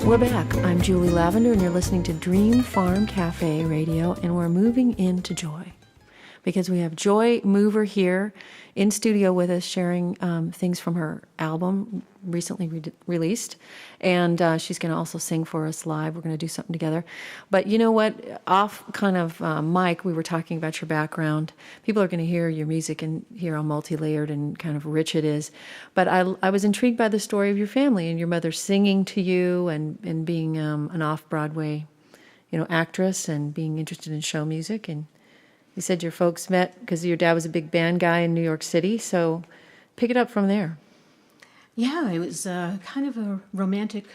We're back. I'm Julie Lavender, and you're listening to Dream Farm Cafe Radio, and we're moving into Joy because we have Joy Mover here in studio with us, sharing things from her album recently released, and she's going to also sing for us live. We're going to do something together. But you know what? Off kind of mic, we were talking about your background. People are going to hear your music and hear how multi-layered and kind of rich it is. But I was intrigued by the story of your family and your mother singing to you and being an off-Broadway, actress and being interested in show music. And you said your folks met because your dad was a big band guy in New York City. So pick it up from there. Yeah, it was kind of a romantic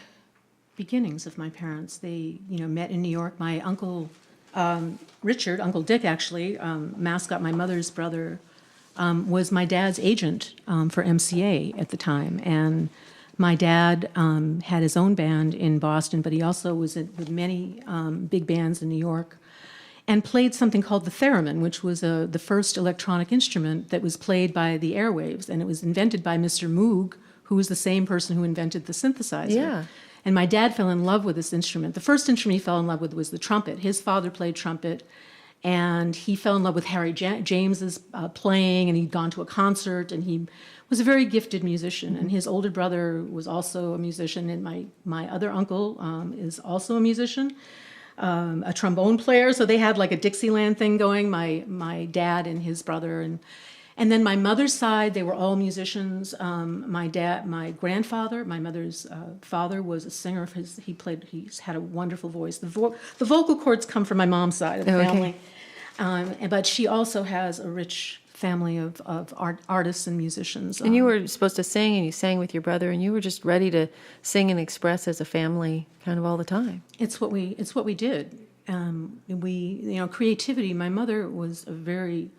beginnings of my parents. They, met in New York. My uncle Richard, Uncle Dick actually, Mascot, my mother's brother, was my dad's agent for MCA at the time. And my dad had his own band in Boston, but he also was with many big bands in New York, and played something called the theremin, which was the first electronic instrument that was played by the airwaves. And it was invented by Mr. Moog, who was the same person who invented the synthesizer. Yeah. And my dad fell in love with this instrument. The first instrument he fell in love with was the trumpet. His father played trumpet, and he fell in love with Harry James's playing, and he'd gone to a concert, and he was a very gifted musician. And his older brother was also a musician, and my other uncle is also a musician, a trombone player. So they had like a Dixieland thing going, my dad and his brother. And then my mother's side, they were all musicians. My grandfather, my mother's father, was a singer. He's had a wonderful voice. The vocal cords come from my mom's side of the family. But she also has a rich family of artists and musicians. And you were supposed to sing, and you sang with your brother, and you were just ready to sing and express as a family kind of all the time. It's what we did. Creativity. My mother was a very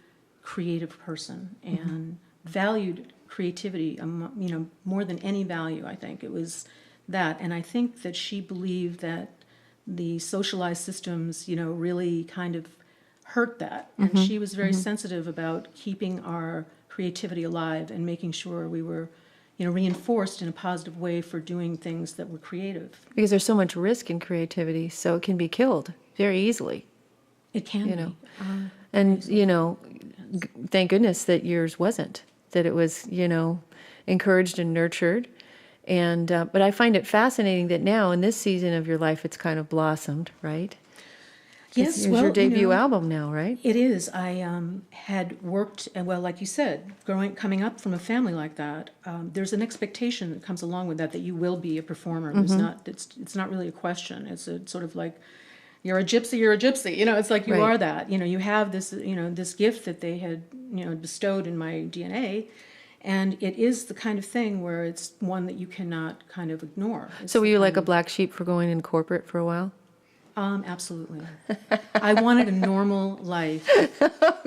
creative person and valued creativity, more than any value. I think it was that, and I think that she believed that the socialized systems, really kind of hurt that, and she was very sensitive about keeping our creativity alive and making sure we were, reinforced in a positive way for doing things that were creative. Because there's so much risk in creativity, so it can be killed very easily. It can be. And, thank goodness that yours wasn't, that it was, encouraged and nurtured. And but I find it fascinating that now in this season of your life, it's kind of blossomed, right? Yes, it's your debut album now, right? It is. I had worked, like you said, coming up from a family like that, there's an expectation that comes along with that you will be a performer. It's not really a question. It's a sort of like, you're a gypsy, it's like you are that. You have this, this gift that they had, bestowed in my DNA. And it is the kind of thing where it's one that you cannot kind of ignore. So were you like a black sheep for going in corporate for a while? Absolutely. I wanted a normal life.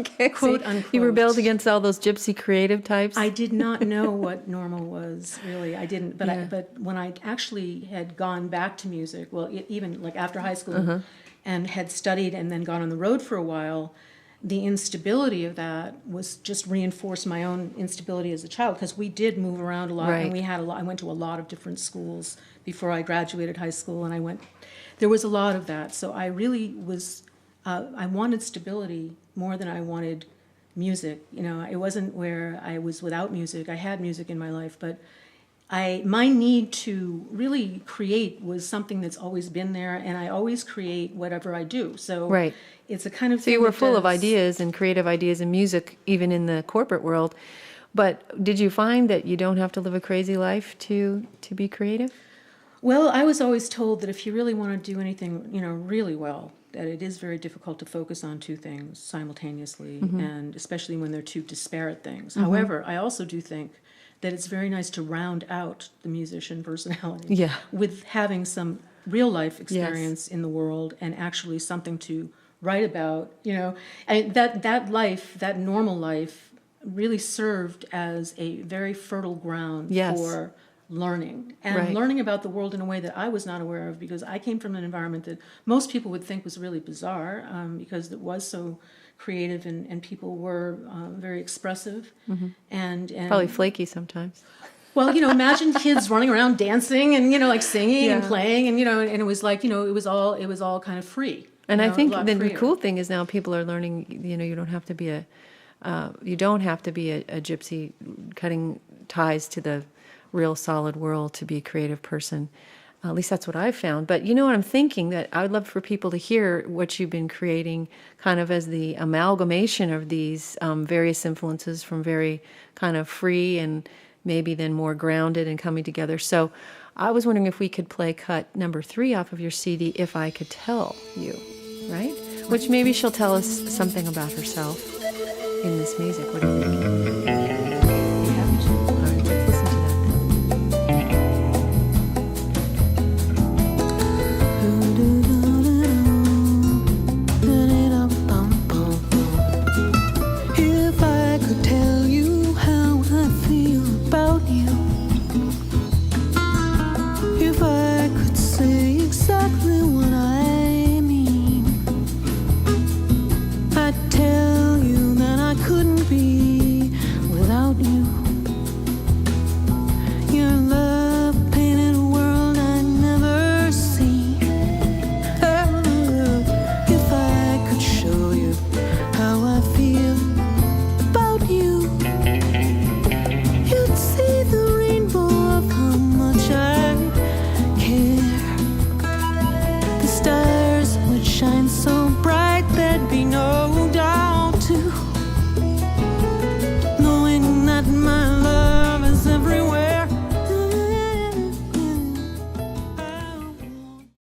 Okay. Quote, unquote. You rebelled against all those gypsy creative types? I did not know what normal was, really. I didn't. But but when I actually had gone back to music, even like after high school, and had studied and then gone on the road for a while, the instability of that was just reinforced my own instability as a child, because we did move around a lot, and we had I went to a lot of different schools before I graduated high school, and there was a lot of that. So I really was, I wanted stability more than I wanted music. It wasn't where I was without music. I had music in my life, but my need to really create was something that's always been there, and I always create whatever I do. So it's a kind of thing. So you were full of ideas and creative ideas in music, even in the corporate world. But did you find that you don't have to live a crazy life to be creative? Well, I was always told that if you really want to do anything, really well, that it is very difficult to focus on two things simultaneously, and especially when they're two disparate things. However, I also do think that it's very nice to round out the musician personality with having some real life experience in the world and actually something to write about. And that life, that normal life, really served as a very fertile ground for learning and learning about the world in a way that I was not aware of, because I came from an environment that most people would think was really bizarre, because it was so creative and people were very expressive and probably flaky sometimes. Well, imagine kids running around dancing and, like singing and Yeah. playing and, and it was like, it was all kind of free. And I a think lot the freer. cool thing is now people are learning, you don't have to be a gypsy cutting ties to the real solid world to be a creative person. At least that's what I've found. But you know what I'm thinking? That I would love for people to hear what you've been creating kind of as the amalgamation of these various influences from very kind of free and maybe then more grounded and coming together. So I was wondering if we could play cut number 3 off of your CD, If I Could Tell You, right? Which maybe she'll tell us something about herself in this music. What do you think?